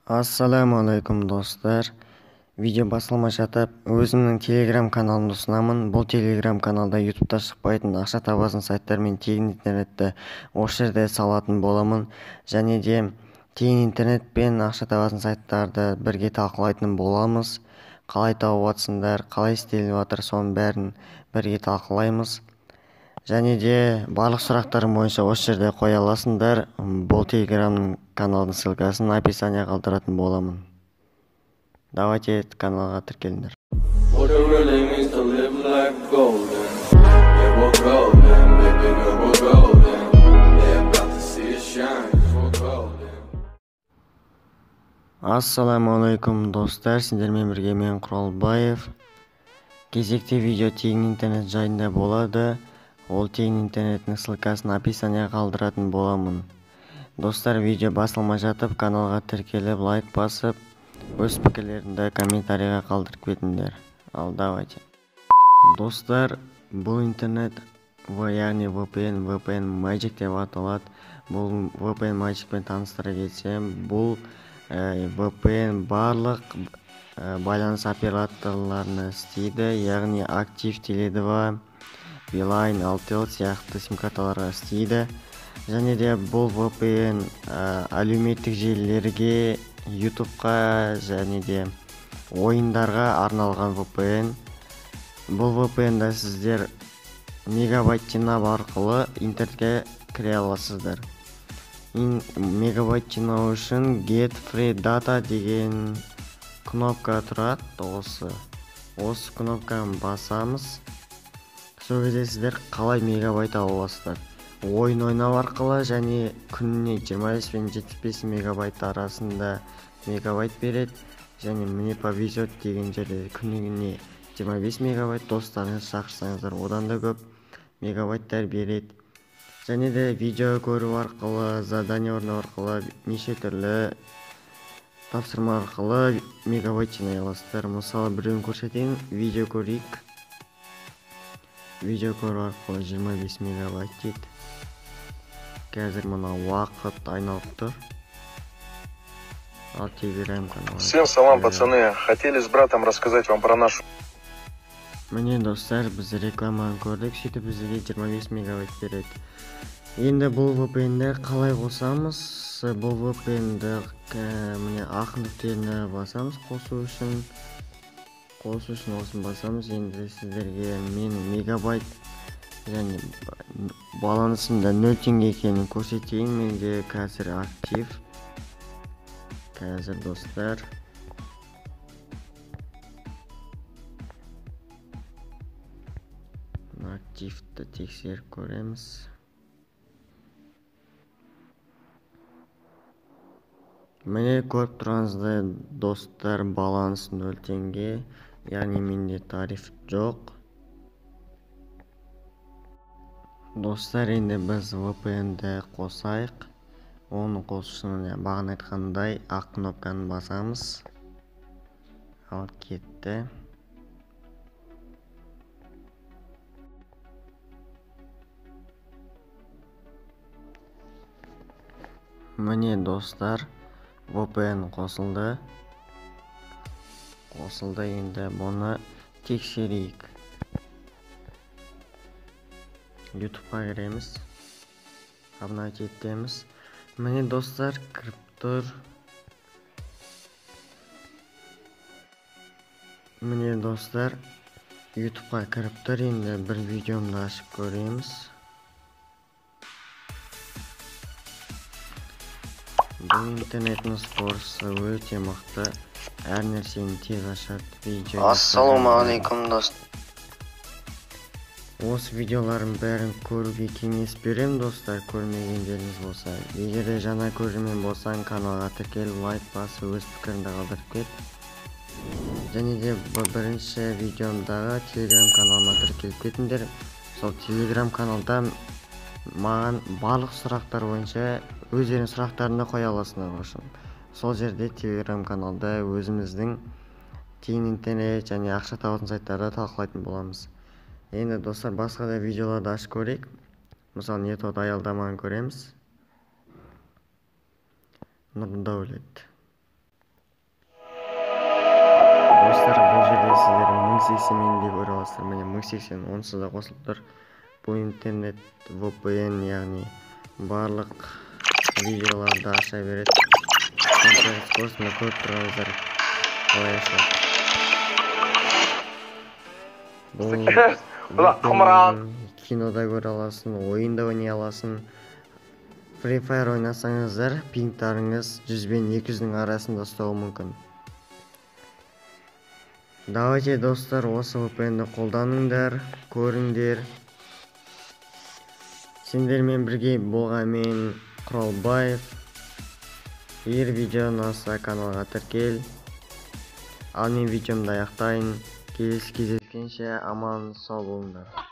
Ассаламу алейкум достар. Видео басылмай жатып, өзімнің телеграм каналымды ұсынамын. Бұл телеграм каналда ютубта шықпайтын ақша табатын сайттар мен тегін интернетті осы жерде салатын боламын. Және де тегін интернет пен ақша табатын сайттарды бірге талқылайтын боламыз. Қалай тауып жатсыңдар, қалай істеліп жатыр, соның бәрін бірге талқылаймыз. Және де барлық сұрақтарым бойынша осы жерде қоя аласыңдар. Бұл телеграм каналдың ссылкасын описанияға қалдыратын боламын. Давайте каналға тіркеліңдер. Ассаламу алейкум достар, сендермен бірге мен Құралбаев. Кезекте видео тегін интернет жайында болады. Ол тегін интернеттің ссылкасын описанияға қалдыратын боламын. Достар, видео басылмай жатып, каналға тіркеліп, лайк басып, өз пікірлеріңді комментарийға қалдырып кетіңдер. Ал давайте. Достар, бұл интернет, яғни VPN Magic деп аталады. Бұл VPN Magicпен таныстыра кетсем, бұл VPN барлық байланыс операторларына істейді, яғни Актив, Теле2, Билайн, Алтел сияқты сим-карталарға істейді. Және де бұл VPN әлеуметтік желілерге, ютубқа және де ойындарға арналған VPN. Бұл VPN-да сіздер мегабайт жинап арқылы интернетке кіре аласыздар. Мегабайт жинау үшін Get Free Data деген кнопка тұрады. Осы кнопканы басамыз. Сол кезде сіздер қалай мегабайт аласыздар. Ойын ойнау арқылы және күніне 25 пен 75 мегабайт арасында мегабайт береді. Және мне повезет деген жерде күніне 25 мегабайт, достарыңыз шақырсаңыздар одан да көп мегабайттар береді. Және де видео көру арқылы, задание орындау арқылы, неше түрлі тапсырма арқылы мегабайт жинай аласыздар. Мысалы, біреуін көрсетейін, видео көрейік. Видео көру арқылы 25 мегабайт дейді. Қазір мұна уақыт айналып тұр. Ал телеграм каналы. Всем салам, пацаны. Хотели с братом рассказать вам про нашу. Міне достар, біз рекламаны көрдік, сөйтіп бізге 25 мегабайт береді. Енді бұл VPN-ді қалай қосамыз? Бұл VPN-ді міне ақ нүктені басамыз қосу үшін. Осын басамыз. Енді сіздерге мен мегабайт және балансында 0 теңге екенін көрсетейін. Менде қазір актив. Қазір достар. Активті тексеріп көреміз. Міне көріп тұрғаныңыздай достар, баланс 0 теңге. Яғни менде тариф жоқ. Достар, енді біз VPN-ді қосайық. Оны қосу үшін бағана айтқандай ақ кнопканы басамыз. Ал кетті. Міне достар, VPN қосылды. Енді бұны тексерейік. ютубқа кіреміз. Обновить етеміз. Міне достар, кіріп тұр. Міне достар, ютубқа кіріп тұр. Енді бір видеомды ашып көреміз. Бұл интернеттің скоросты өте мықты. Әр нәрсені тез ашады. Ассаламу алейкум достар. Осы видеоларын бәрін көруге кеңес берем достар, көрмегендеріңіз болса. Егер де жаңа көрермен болсаң, каналға тіркеліп, лайк басып, өз пікіріңді қалдырып кет. Және де бірінші видеомдағы телеграм каналыма тіркеліп кетіңдер. Сол телеграм каналда маған барлық сұрақтар бойынша өздерінің сұрақтарында қоя аласыңдар. Сол жерде телеграм каналда өзіміздің тегін интернет және ақша табатын сайттарды талқылайтын боламыз. Енді достар, басқа да видеоларды ашып көрейік. Мысалы, Нетод аялдаманы көреміз. Нұрдаулет. 1080 де көре аласыздар. Міне 1080 онсыз да қосылып тұр. Бұл интернет VPN, яғни барлық видеоларды аша береді. Қосымда көріп тұрғаныздар қалай ашылады. Бұл кинода көре аласың, ойында ойнай аласың. Free Fire ойнасаңыздар, пингтарыңыз 100 бен 200-дің арасында ұстауы мүмкін. Давайте, достар, осы VPN-ді қолданыңдар, көріңдер. Сендермен бірге болған мен Құралбаев. Егер видео ұнаса каналға тіркел. Ал мен видеомды аяқтайын. Келесі кездескенше аман сау болыңдар.